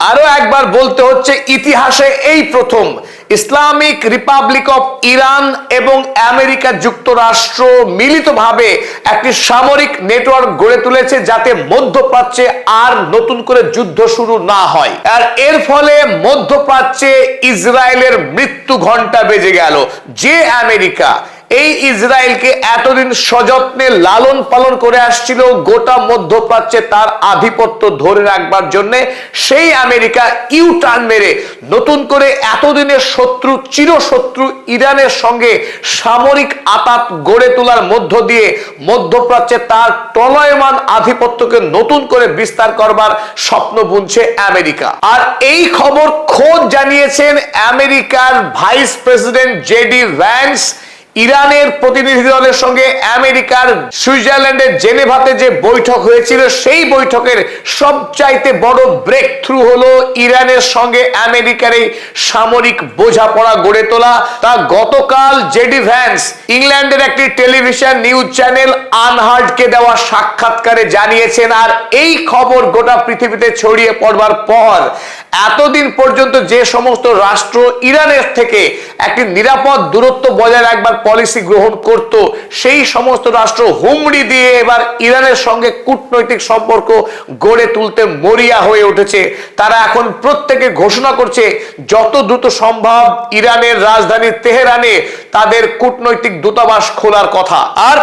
আরো একবার বলতে হচ্ছে ইতিহাসে এই প্রথম ইসলামিক রিপাবলিক অফ ইরান এবং আমেরিকা যুক্তরাষ্ট্র মিলিতভাবে একটি সামরিক নেটওয়ার্ক গড়ে তুলেছে যাতে মধ্যপ্রাচ্যে আর নতুন করে যুদ্ধ শুরু না হয়। আর এর ফলে মধ্যপ্রাচ্যে ইসরায়েলের মৃত্যু ঘণ্টা বেজে গেল। যে আমেরিকা এই ইসরায়েলকে এতদিন সযত্নে লালন পালন করে আসছিল গোটা মধ্যপ্রাচ্যে তার আধিপত্য ধরে রাখবার জন্য, সেই আমেরিকা ইউ টার্ন মেরে নতুন করে এতদিনের শত্রু চিরশত্রু ইরানের সঙ্গে সামরিক আতাত গড়ে তোলার মধ্য দিয়ে মধ্যপ্রাচ্যে তার প্রলয়মান আধিপত্যকে নতুন করে বিস্তার করবার স্বপ্ন বুনছে আমেরিকা। আর এই খবর খোদ জানিয়েছেন আমেরিকার ভাইস প্রেসিডেন্ট জেডি ভ্যান্স। ইরানের প্রতিনিধি দলের সঙ্গে আমেরিকার সুইজারল্যান্ডের জেনেভাতে যে বৈঠক হয়েছিল সেই বৈঠকের সবচাইতে বড় ব্রেক থ্রু হলো ইরানের সঙ্গে আমেরিকার এই সামরিক বোঝাপড়া গড়ে তোলা। তা গতকাল জেডি ভ্যান্স ইংল্যান্ডের একটি টেলিভিশন নিউজ চ্যানেল আনহার্ডকে দেওয়া সাক্ষাৎকারে জানিয়েছেন। আর এই খবর গোটা পৃথিবীতে ছড়িয়ে পড়বার পর এতদিন পর্যন্ত যে সমস্ত রাষ্ট্র ইরানের থেকে একটি নিরাপদ দূরত্ব বজায় রাখবার পলিসি গ্রহণ করত, সেই সমস্ত রাষ্ট্র হুমড়ি দিয়ে এবার ইরানের সঙ্গে কূটনৈতিক সম্পর্ক গড়ে তুলতে মরিয়া হয়ে উঠেছে। তারা এখন প্রত্যেকে ঘোষণা করছে যত দ্রুত সম্ভব ইরানের রাজধানী তেহরানে তাদের কূটনৈতিক দূতাবাস খোলার কথা। আর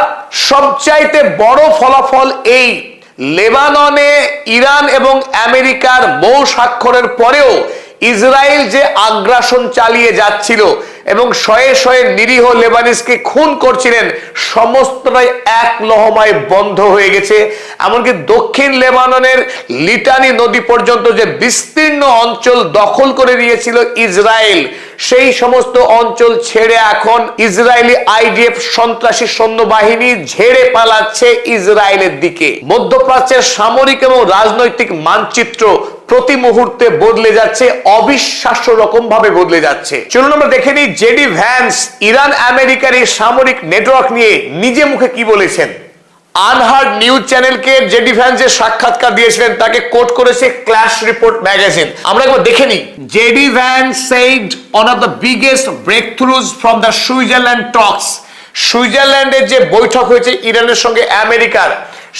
সবচাইতে বড় ফলাফল এই, লেবাননে ইরান এবং আমেরিকার মৌ স্বাক্ষরের পরেও ইসরায়েল যে আগ্রাসন চালিয়ে যাচ্ছিল এবং শয়ে শয়ে নিরীহ লেবানিসকে খুন করছিলেন, সমস্তটাই এক লহমায় বন্ধ হয়ে গেছে। এমনকি দক্ষিণ লেবাননের লিটানি নদী পর্যন্ত যে বিস্তীর্ণ অঞ্চল দখল করে নিয়েছিল ইসরায়েল, সেই সমস্ত অঞ্চল ছেড়ে এখন ইসরায়েলি আইডিএফ সন্ত্রাসী সৈন্যবাহিনী ঝেড়ে পালাচ্ছে ইসরায়েলের দিকে। মধ্যপ্রাচ্যের সামরিক এবং রাজনৈতিক মানচিত্র প্রতি মুহূর্তে বদলে যাচ্ছে, অবিশ্বাস্য রকম ভাবে বদলে যাচ্ছে। চলুন আমরা দেখে নিই জেডি ভ্যান্স ইরান আমেরিকার এই সামরিক নেটওয়ার্ক নিয়ে নিজে মুখে কি বলেছেন। আনহার্ড নিউজ চ্যানেলকে জেডি ভ্যান্স যে সাক্ষাৎকার দিয়েছিলেন তাকে কোট করেছে ক্ল্যাশ রিপোর্ট ম্যাগাজিন। আমরা একবার দেখে নিই। JD Vance said one of the biggest breakthroughs from the Switzerland talks, সুইজারল্যান্ডের যে বৈঠক হয়েছে ইরানের সঙ্গে আমেরিকার,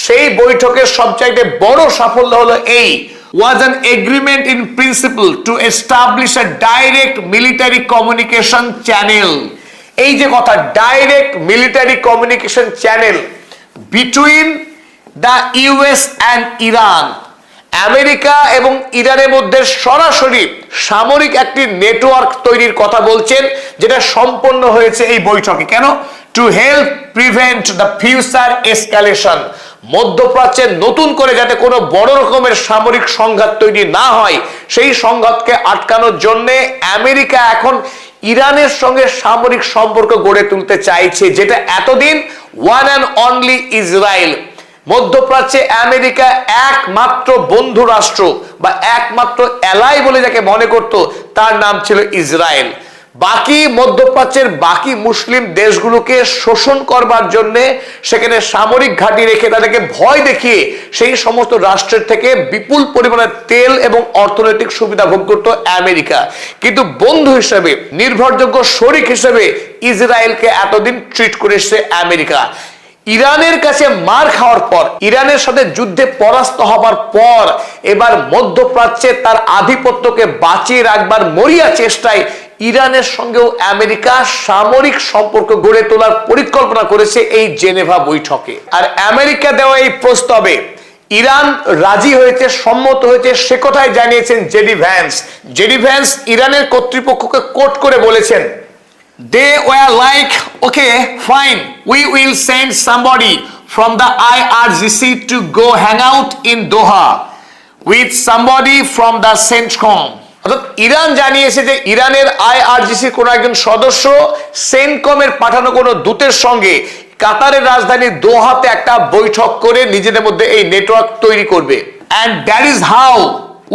সেই বৈঠকের সবচাইতে বড় সাফল্য হলো এই, was an agreement in principle to establish a direct military communication channel। এই যে কথা, direct military communication channel between the US and Iran, America এবং ইরানের মধ্যে সরাসরি সামরিক একটি নেটওয়ার্ক তৈরির কথা বলছেন, যেটা সম্পন্ন হয়েছে এই বৈঠকে। কেন? To help prevent the future escalation, মধ্যপ্রাচ্যে নতুন করে যাতে কোনো বড় রকমের সামরিক সংঘাত তৈরি না হয়, সেই সংঘাতকে আটকানোর জন্য আমেরিকা এখন ইরানের সঙ্গে সামরিক সম্পর্ক গড়ে তুলতে চাইছে, যেটা এতদিন ওয়ান অ্যান্ড অনলি ইসরায়েল। মধ্যপ্রাচ্যে আমেরিকা একমাত্র বন্ধু রাষ্ট্র বা একমাত্র অ্যালাই বলে যাকে মনে করত, তার নাম ছিল ইসরায়েল। বাকি মধ্যপ্রাচ্যের বাকি মুসলিম দেশগুলোকে শোষণ করবার জন্য সেখানে সামরিক ঘাঁটি রেখে তাদেরকে ভয় দেখিয়ে সেই সমস্ত রাষ্ট্রের থেকে বিপুল পরিমাণে তেল এবং অর্থনৈতিক সুবিধা ভোগ করত আমেরিকা। কিন্তু বন্ধু হিসেবে, নির্ভরযোগ্য শরিক হিসেবে ইসরায়েলকে এতদিন ট্রিট করে এসেছে আমেরিকা। ইরানের কাছে মার খাওয়ার পর, ইরানের সাথে যুদ্ধে পরাস্ত হবার পর এবার মধ্যপ্রাচ্যে তার আধিপত্যকে বাঁচিয়ে রাখবার মরিয়া চেষ্টায় ইরানের সঙ্গেও আমেরিকা সামরিক সম্পর্ক গড়ে তোলার পরিকল্পনা করেছে এই জেনেভা বৈঠকে। আর আমেরিকা দেওয়া এই প্রস্তাবে ইরান রাজি হয়েছে, সম্মত হয়েছে, সে কথাই জানিয়েছেন জেডি ভ্যান্স। জেডি ভ্যান্স ইরানের কর্তৃপক্ষকে কোট করে বলেছেন, they were like, okay fine, we will send somebody from the IRGC to go hang out in Doha with somebody from the CENTCOM। অর্থাৎ ইরান জানিয়েছে যে ইরানের IRGC কোন একজন সদস্য সেন্টকমের পাঠানো কোনো দূতের সঙ্গে কাতারের রাজধানী দোহাতে একটা বৈঠক করে নিজেদের মধ্যে এই নেটওয়ার্ক তৈরি করবে। and that is how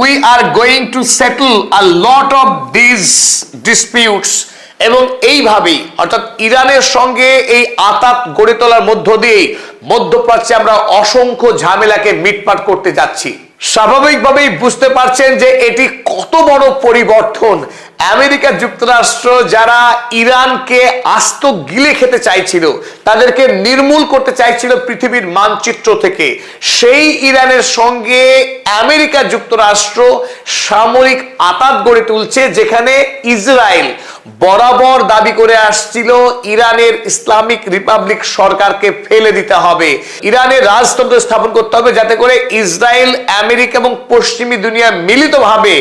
we are going to settle a lot of these disputes। এবং এইভাবেই অর্থাৎ ইরানের সঙ্গে এই আতাত গড়ে তোলার মধ্য দিয়ে মধ্যপ্রাচ্যে আমরা অসংখ্য ঝামেলাকে মিটমাট করতে যাচ্ছি। স্বাভাবিকভাবেই বুঝতে পারছেন যে এটি কত বড় পরিবর্তন। আমেরিকা যুক্তরাষ্ট্র যারা ইরানকে আস্ত গিলে খেতে চাইছিল, তাদেরকে নির্মূল করতে চাইছিল পৃথিবীর মানচিত্র থেকে, সেই ইরানের সঙ্গে আমেরিকা যুক্তরাষ্ট্র সামরিক আঁতাত গড়ে তুলছে, যেখানে ইসরায়েল বরাবর দাবি করে আসছিল ইরানের ইসলামিক রিপাবলিক সরকারকে ফেলে দিতে হবে, ইরানের রাজতন্ত্র স্থাপন করতে হবে, যাতে করে ইসরায়েল, আমেরিকা এবং পশ্চিমী দুনিয়া মিলিতভাবে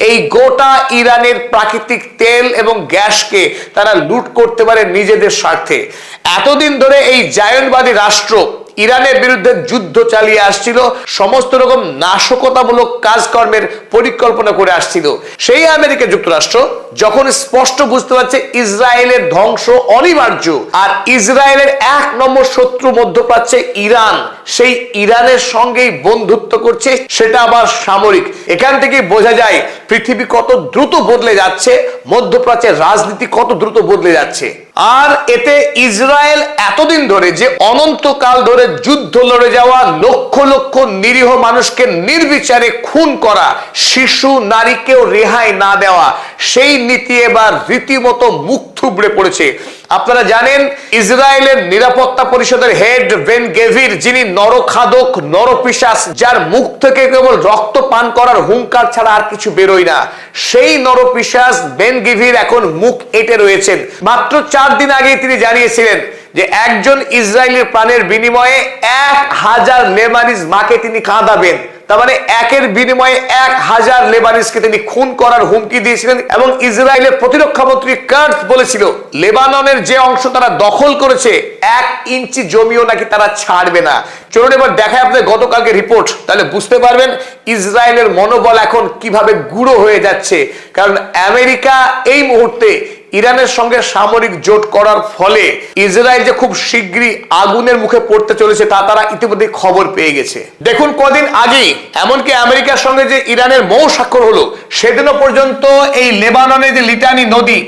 এই গোটা ইরানের প্রাকৃতিক তেল এবং গ্যাসকে তারা লুট করতে পারে নিজেদের স্বার্থে। এতদিন ধরে এই জায়নবাদী রাষ্ট্র ইরানের বিরুদ্ধে যুদ্ধ চালিয়ে আসছিল, সমস্ত রকম নাশকতামূলক কাজকর্মের পরিকল্পনা করে আসছিল। সেই আমেরিকা যুক্তরাষ্ট্র যখন স্পষ্ট বুঝতে পারছে ইসরায়েলের ধ্বংস অনিবার্য, আর ইসরায়েলের এক নম্বর শত্রু মধ্যপ্রাচ্যে ইরান, সেই ইরানের সঙ্গেই বন্ধুত্ব করছে, সেটা আবার সামরিক। এখান থেকে বোঝা যায় পৃথিবী কত দ্রুত বদলে যাচ্ছে, মধ্যপ্রাচ্যের রাজনীতি কত দ্রুত বদলে যাচ্ছে। আর এতে ইসরায়েল এতদিন ধরে যে অনন্তকাল ধরে যুদ্ধ লড়ে যাওয়া, লক্ষ লক্ষ নিরীহ মানুষকে নির্বিচারে খুন করা, শিশু নারীকেও রেহাই না দেওয়া, সেই নীতি এবার রীতিমতো মুখ থুবড়ে পড়েছে। আপনারা জানেন ইসরায়েলের নিরাপত্তা পরিষদের হেড বেন গেভির, যিনি নরখাদক, নরপিশাচ, যার মুখ থেকে কেবল রক্ত পান করার হুঙ্কার ছাড়া আর কিছু বেরোয় না, সেই নরপিশাচ বেন গেভির এখন মুখ এঁটে রয়েছেন। মাত্র 4 দিন আগে তিনি জানিয়েছিলেন যে একজন ইসরায়েলের প্রাণের বিনিময়ে 1000 লেবানিজ মাকে তিনি কাঁদাবেন। তার মানে একের বিনিময়ে 1000 লেবানিজকে তিনি খুন করার হুমকি দিয়েছিলেন। এবং ইসরায়েলের প্রতিরক্ষা মন্ত্রী কার্টস বলেছিল লেবাননের যে অংশ তারা দখল করেছে 1 ইঞ্চি জমিও নাকি তারা ছাড়বে না। চলুন এবার দেখায় আপনাদের গতকালকে রিপোর্ট, তাহলে বুঝতে পারবেন ইসরায়েলের মনোবল এখন কিভাবে গুঁড়ো হয়ে যাচ্ছে। কারণ আমেরিকা এই মুহূর্তে ইরানের সঙ্গে সামরিক জোট করার ফলে ইসরায়েল যে খুব শীঘ্রই আগুনের মুখে পড়তে চলেছে তা তারা ইতিমধ্যে খবর পেয়ে গেছে। দেখুন কদিন আগেই এমনকি আমেরিকার সঙ্গে যে ইরানের মৌ স্বাক্ষর হলো, সেদিনও পর্যন্ত এই লেবাননের যে লিটানি নদী,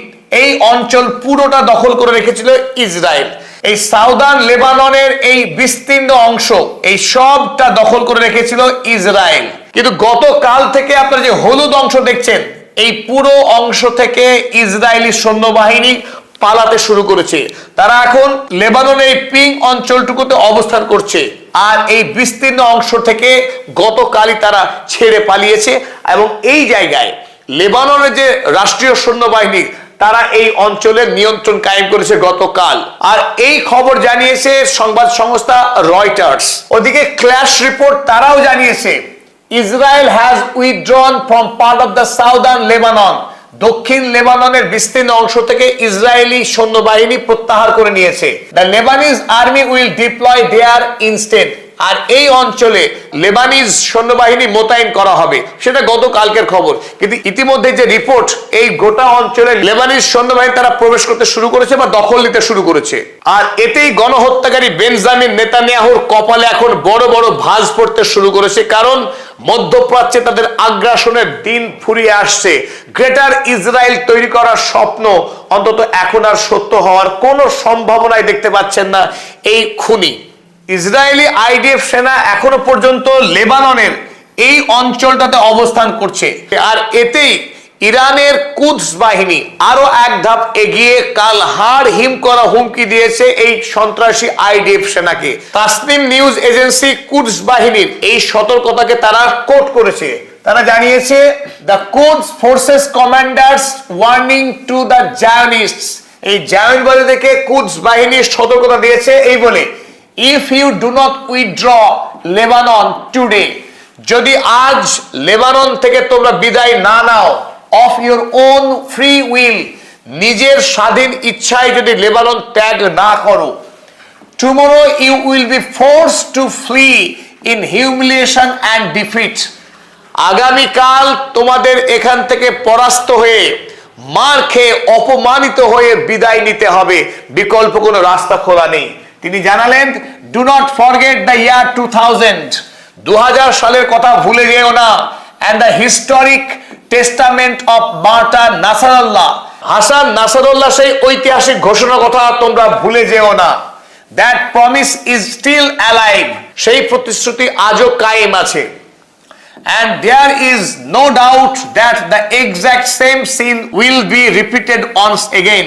এই অঞ্চল পুরোটা দখল করে রেখেছিল ইসরায়েল। এই সাউদার্ন লেবাননের এই বিস্তীর্ণ অংশ, এই সবটা দখল করে রেখেছিল ইসরায়েল। কিন্তু গতকাল থেকে আপনারা যে হলুদ অংশ দেখছেন, এই পুরো অংশ থেকে ইসরায়েলি সৈন্যবাহিনী পালাতে শুরু করেছে। তারা এখন লেবাননের এই পিং অঞ্চলটুকুতে অবস্থান করছে, আর এই বিস্তীর্ণ অংশ থেকে গতকালই তারা ছেড়ে পালিয়েছে। এবং এই জায়গায় লেবাননের যে রাষ্ট্রীয় সৈন্যবাহিনী, তারা এই অঞ্চলের নিয়ন্ত্রণ কায়েম করেছে গতকাল। আর এই খবর জানিয়েছে সংবাদ সংস্থা রয়টার্স। ওদিকে ক্ল্যাশ রিপোর্ট তারাও জানিয়েছে Israel has withdrawn from part of the southern Lebanon. দক্ষিণ লেবাননের বিস্তীর্ণ অংশ থেকে ইসরায়েলি সৈন্যবাহিনী প্রত্যাহার করে নিয়েছে। The Lebanese army will deploy there instead. আর এই অঞ্চলে লেবানিজ সৈন্যবাহিনী মোতায়েন করা হবে, সেটা গতকালকের খবর। কিন্তু ইতিমধ্যে যে রিপোর্ট, এই গোটা অঞ্চলে লেবানিজ সৈন্যবাহিনী তারা প্রবেশ করতে শুরু করেছে বা দখল নিতে শুরু করেছে। আর এতেই গণহত্যাকারী বেঞ্জামিন নেতানিয়াহুর কপালে এখন বড় বড় ভাঁজ পড়তে শুরু করেছে। কারণ মধ্যপ্রাচ্যে তাদের আগ্রাসনের দিন ফুরিয়ে আসছে। গ্রেটার ইসরায়েল তৈরি করার স্বপ্ন অন্তত এখন আর সত্য হওয়ার কোনো সম্ভাবনাই দেখতে পাচ্ছেন না এই খুনি। ইসরায়েলি আইডিএফ সেনা এখনো পর্যন্ত লেবাননের এই অঞ্চলটাতে অবস্থান করছে। আর এতেই ইরানের কুদস বাহিনী আরো এক ধাপ এগিয়ে কাল হাড় হিম করা হুমকি দিয়েছে এই সন্ত্রাসী আইডিএফ সেনাকে। তাসনিম নিউজ এজেন্সি কুদস বাহিনীর এই সতর্কতাকে তারা কোট করেছে। তারা জানিয়েছে the Quds forces commanders warning to the Zionists. এই জায়নবাদীদেরকে কুদস বাহিনী সতর্কতা দিয়েছে এই বলে, if you do not withdraw Lebanon today, যদি আজ লেবানন থেকে তোমরা বিদায় না নাও, of your own free will, নিজের স্বাধীন ইচ্ছায় যদি লেবানন ত্যাগ না করো, tomorrow you will be forced to flee in humiliation and defeat, আগামীকাল তোমাদের এখান থেকে পরাস্ত হয়ে, মার খেয়ে, অপমানিত হয়ে বিদায় নিতে হবে, বিকল্প কোনো রাস্তা খোলা নেই। তিনি জানালেন do not forget the year 2000, 2000 সালের কথা ভুলে যেও না, and the historic testament of martyr Nasrallah, Hasan Nasrallah সেই ঐতিহাসিক ঘোষণার কথা তোমরা ভুলে যেও না। that promise is still alive, সেই প্রতিশ্রুতি আজও কায়েম আছে। and there is no doubt that the exact same scene will be repeated once again.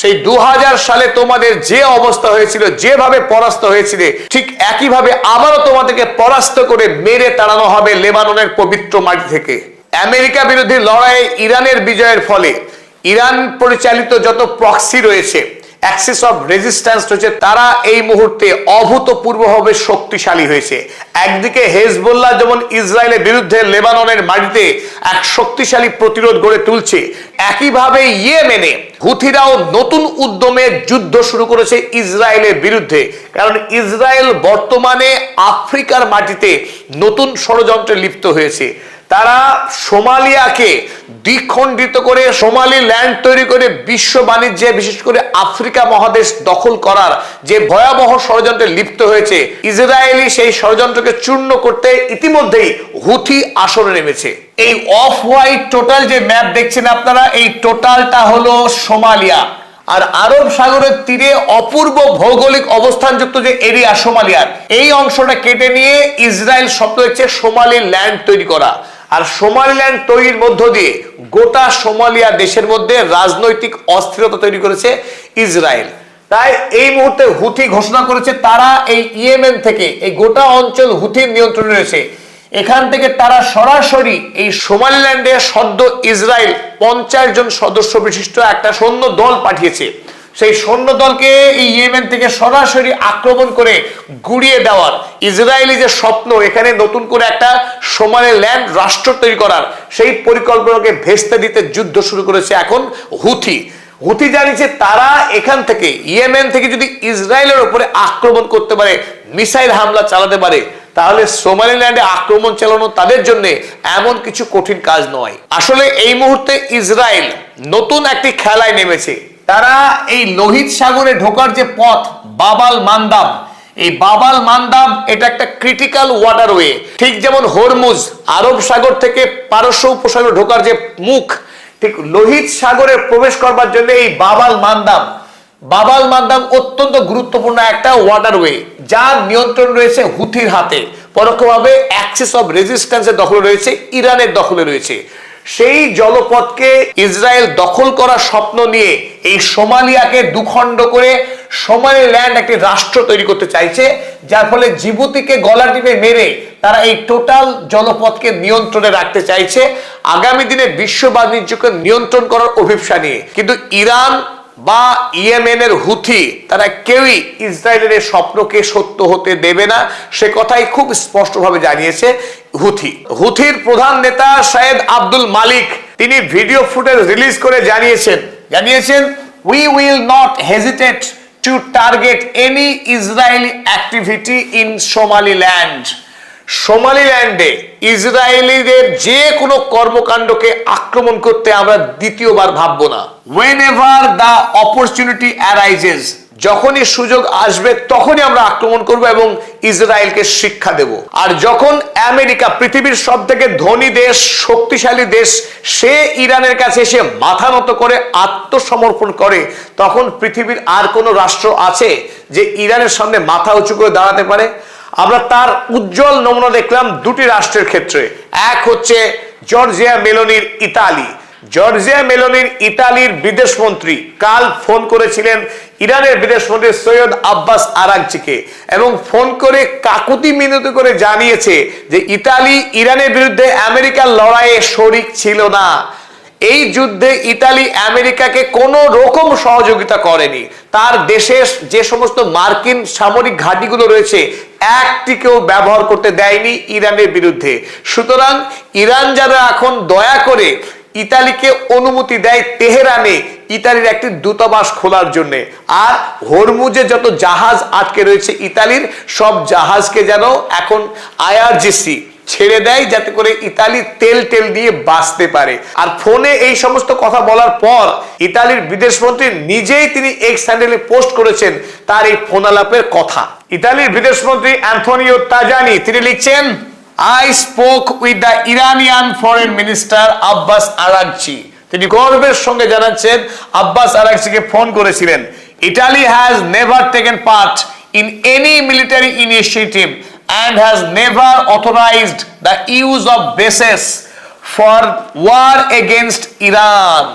সেই 2000 সালে তোমাদের যে অবস্থা হয়েছিল, যেভাবে পরাস্ত হয়েছিলে, ঠিক একইভাবে আবারও তোমাদেরকে পরাস্ত করে মেরে তাড়ানো হবে লেবাননের পবিত্র মাটি থেকে। আমেরিকা বিরোধী লড়াইয়ে ইরানের বিজয়ের ফলে ইরান পরিচালিত যত প্রক্সি রয়েছে, অ্যাক্সিস অফ রেজিস্ট্যান্স রয়েছে, তারা এই মুহূর্তে অভূতপূর্বভাবে শক্তিশালী হয়েছে। একদিকে হেজবুল্লাহ যেমন ইসরায়েলের বিরুদ্ধে লেবাননের মাটিতে এক শক্তিশালী প্রতিরোধ গড়ে তুলছে, একইভাবে ইয়েমেনে হুথিরাও নতুন উদ্যমে যুদ্ধ শুরু করেছে ইসরায়েলের বিরুদ্ধে। কারণ ইসরায়েল বর্তমানে আফ্রিকার মাটিতে নতুন ষড়যন্ত্রে লিপ্ত হয়েছে। তারা সোমালিয়াকে দ্বিখণ্ডিত করে সোমালি ল্যান্ড তৈরি করে বিশ্ব বাণিজ্যে, বিশেষ করে আফ্রিকা মহাদেশ দখল করার যে ভয়াবহ ষড়যন্ত্রে লিপ্ত হয়েছে, ইসরায়েলি সেই ষড়যন্ত্রকে চূর্ণ করতে ইতিমধ্যেই হুথি আসরে নেমেছে। এই অফ হোয়াইট টোটাল যে ম্যাপ দেখছেন আপনারা, এই টোটালটা হলো সোমালিয়া। আর আরব সাগরের তীরে অপূর্ব ভৌগোলিক অবস্থানযুক্ত যে এরিয়া সোমালিয়ার, এই অংশটা কেটে নিয়ে ইসরায়েল স্বপ্ন দেখছে সোমালি ল্যান্ড তৈরি করা। আর সোমালিল্যান্ড তৈরির মধ্য দিয়ে গোটা সোমালিয়া দেশের মধ্যে রাজনৈতিক অস্থিরতা তৈরি করেছে ইসরায়েল। তাই এই মুহূর্তে হুথি ঘোষণা করেছে তারা এই ইয়েমেন থেকে এই গোটা অঞ্চল হুথির নিয়ন্ত্রণে রয়েছে। এখান থেকে তারা সরাসরি এই সোমালিল্যান্ডে সদ্য ইসরায়েল 50 জন সদস্য বিশিষ্ট একটা সৈন্য দল পাঠিয়েছে। সেই সৈন্য দলকে এই ইয়েমেন থেকে সরাসরি আক্রমণ করে গুড়িয়ে দেওয়ার ইসরায়েলি যে স্বপ্ন, এখানে নতুন করে একটা সোমালিল্যান্ড রাষ্ট্র তৈরি করার, সেই পরিকল্পনাকে ভেস্তে দিতে যুদ্ধ শুরু করেছে এখন হুথি। হুথি জানিয়েছে তারা এখান থেকে ইয়েমেন থেকে যদি ইসরায়েলের উপরে আক্রমণ করতে পারে, মিসাইল হামলা চালাতে পারে, তাহলে সোমালিল্যান্ডে আক্রমণ চালানো তাদের জন্য এমন কিছু কঠিন কাজ নয়। আসলে এই মুহূর্তে ইসরায়েল নতুন একটি খেলায় নেমেছে। তারা এই লোহিত সাগরে ঢোকার যে পথ বাবাল মান্দাব, এই বাবাল মান্দাব এটা একটা ক্রিটিক্যাল ওয়াটারওয়ে, ঠিক যেমন হরমুজ আরব সাগর থেকে পারস্য উপসাগর ঢোকার যে মুখ, ঠিক লোহিত সাগরে প্রবেশ করবার জন্য এই বাবাল মান্দাব অত্যন্ত গুরুত্বপূর্ণ একটা ওয়াটারওয়ে, যার নিয়ন্ত্রণ রয়েছে হুথির হাতে। পরোক্ষভাবে অ্যাক্সিস অফ রেজিস্ট্যান্সের দখলে রয়েছে, ইরানের দখলে রয়েছে। সেই জলপথকে ইসরায়েল দখল করার স্বপ্ন নিয়ে এই সোমালিয়াকে দুখণ্ড করে সোমালিল্যান্ড একটি রাষ্ট্র তৈরি করতে চাইছে, যার ফলে জিবুতিকে গলা টিপে মেরে তারা এই টোটাল জলপথকে নিয়ন্ত্রণে রাখতে চাইছে আগামী দিনে বিশ্ব বাণিজ্যকে নিয়ন্ত্রণ করার অভিপ্সা নিয়ে। কিন্তু ইরান বা ইয়েমেনের হুথি তারা কেউই ইসরায়েলের স্বপ্নকে সত্য হতে দেবে না, সে কথাই খুব স্পষ্টভাবে জানিয়েছে হুথির প্রধান নেতা সাইদ আব্দুল মালিক। তিনি ভিডিও ফুটেজ রিলিজ করে জানিয়েছেন we will not hesitate to target any Israeli activity in Somaliland. সোমালিল্যান্ডে ইসরায়েলিদের যে কোনো কর্মকাণ্ডকে আক্রমণ করতে আমরা দ্বিতীয়বার ভাববো না। whenever the opportunity arises, যখনই সুযোগ আসবে তখনই আমরা আক্রমণ করব এবং ইসরায়েলকে শিক্ষা দেব। আর যখন আমেরিকা, পৃথিবীর সবথেকে ধনী দেশ, শক্তিশালী দেশ, সে ইরানের কাছে এসে মাথা নত করে আত্মসমর্পণ করে, তখন পৃথিবীর আর কোনো রাষ্ট্র আছে যে ইরানের সামনে মাথা উঁচু করে দাঁড়াতে পারে? আমরা তার উজ্জ্বল নমুনা দেখলাম দুটি রাষ্ট্রের ক্ষেত্রে। এক হচ্ছে জর্জিয়া মেলোনির ইতালি। ইতালির বিদেশমন্ত্রী কাল ফোন করেছিলেন ইরানের বিদেশমন্ত্রী সৈয়দ আব্বাস আরাগচিকে এবং ফোন করে কাকুতি মিনতি করে জানিয়েছে যে ইতালি ইরানের বিরুদ্ধে আমেরিকার লড়াইয়ে শরিক ছিল না। এই যুদ্ধে ইতালি আমেরিকাকে কোনো রকম সহযোগিতা করেনি। তার দেশের যে সমস্ত মার্কিন সামরিক ঘাঁটিগুলো রয়েছে একটিকেও ব্যবহার করতে দেয়নি ইরানের বিরুদ্ধে। সুতরাং ইরান যারা এখন দয়া করে ইতালিকে অনুমতি দেয় তেহরানে ইতালির একটি দূতাবাস খোলার জন্য, আর হরমুজে যত জাহাজ আটকে রয়েছে ইতালির, সব জাহাজকে যেন এখন আইআরজিসি ছেড়ে দেয়, যাতে করে ইতালি তেল দিয়ে বাঁচতে পারে। আর ফোনে এই সমস্ত কথা বলার পর ইতালির বিদেশমন্ত্রী নিজেই তিনি এক্স হ্যান্ডেলে পোস্ট করেছেন তার এই ফোন আলাপের কথা। ইতালির বিদেশমন্ত্রী অ্যান্থনিও তাজানি তিনি লিখছেন, I spoke with the Iranian foreign minister Abbas Araghchi. তিনি গর্বের সঙ্গে জানাচ্ছেন আব্বাস আরাগচিকে ফোন করেছিলেন। Italy has never taken part in any military initiative and has never authorized the use of bases for war against Iran.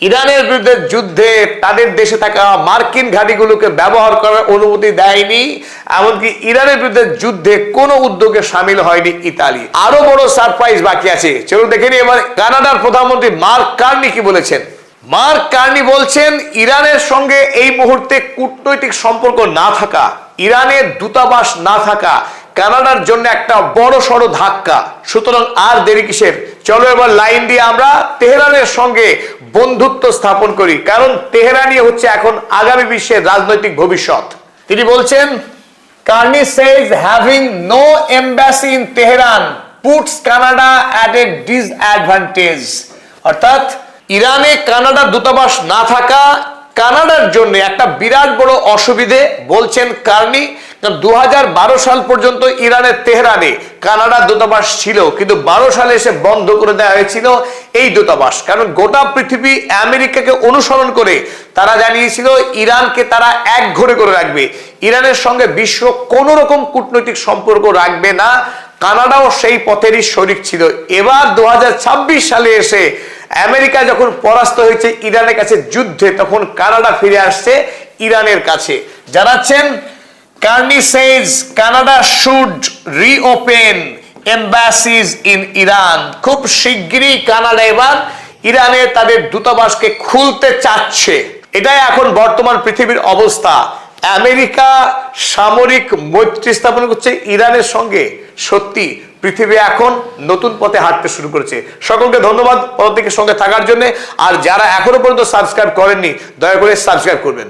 ইরানের বিরুদ্ধে যুদ্ধে তাদের দেশে থাকা মার্কিন ঘাঁটিগুলোকে ব্যবহার করার অনুমতি দেয়নি, এমনকি ইরানের বিরুদ্ধে যুদ্ধে কোনো উদ্যোগে সামিল হয়নি ইতালি। আরো বড় সারপ্রাইজ বাকি আছে, চলুন দেখে নিই এবার কানাডার প্রধানমন্ত্রী মার্ক কার্নি কি বলেছেন। মার্ক কার্নি বলছেন, ইরানের সঙ্গে এই মুহূর্তে কূটনৈতিক সম্পর্ক না থাকা, ইরানের দূতাবাস না থাকা কানাডার জন্য একটা বড় সড় ধাক্কা। সুতরাং আর দেরি কিসের, চলো এবার লাইন দিয়ে আমরা তেহরানের সঙ্গে বন্ধুত্ব স্থাপন করি, কারণ তেহরানই হচ্ছে এখন আগামী বিশ্বের রাজনৈতিক ভবিষ্যৎ। তিনি বলছেন, Carney says having no embassy in Tehran puts Canada at a disadvantage, অর্থাৎ ইরানে কানাডার দূতাবাস না থাকা কানাডার জন্য একটা বিরাট বড় অসুবিধে বলছেন কার্নি। 2012 সাল পর্যন্ত ইরানের তেহরানে কানাডার দূতাবাস ছিল, কিন্তু 12 সালে এসে বন্ধ করে দেওয়া হয়েছিল এই দূতাবাস, কারণ গোটা পৃথিবী আমেরিকাকে অনুসরণ করে তারা জানিয়েছিল ইরানকে তারা একঘরে করে রাখবে, ইরানের সঙ্গে বিশ্ব কোনো রকম কূটনৈতিক সম্পর্ক রাখবে না। কানাডাও সেই পথেরই শরিক ছিল। এবার 2026 সালে এসে আমেরিকা যখন পরাস্ত হয়েছে ইরানের কাছে যুদ্ধে, তখন কানাডা ফিরে আসছে ইরানের কাছে। জানাচ্ছেন, Carney says Canada should reopen embassies in Iran. খুব শিগগিরই কানাডা এবার ইরানে তাদের দূতাবাসকে খুলতে চাচ্ছে। এটাই এখন বর্তমান পৃথিবীর অবস্থা। আমেরিকা সামরিক মৈত্রী স্থাপন করছে ইরানের সঙ্গে। সত্যি পৃথিবী এখন নতুন পথে হাঁটতে শুরু করেছে। সকলকে ধন্যবাদ পরবর্তী সঙ্গে থাকার জন্য। আর যারা এখনো পর্যন্ত সাবস্ক্রাইব করেননি, দয়া করে সাবস্ক্রাইব করবেন।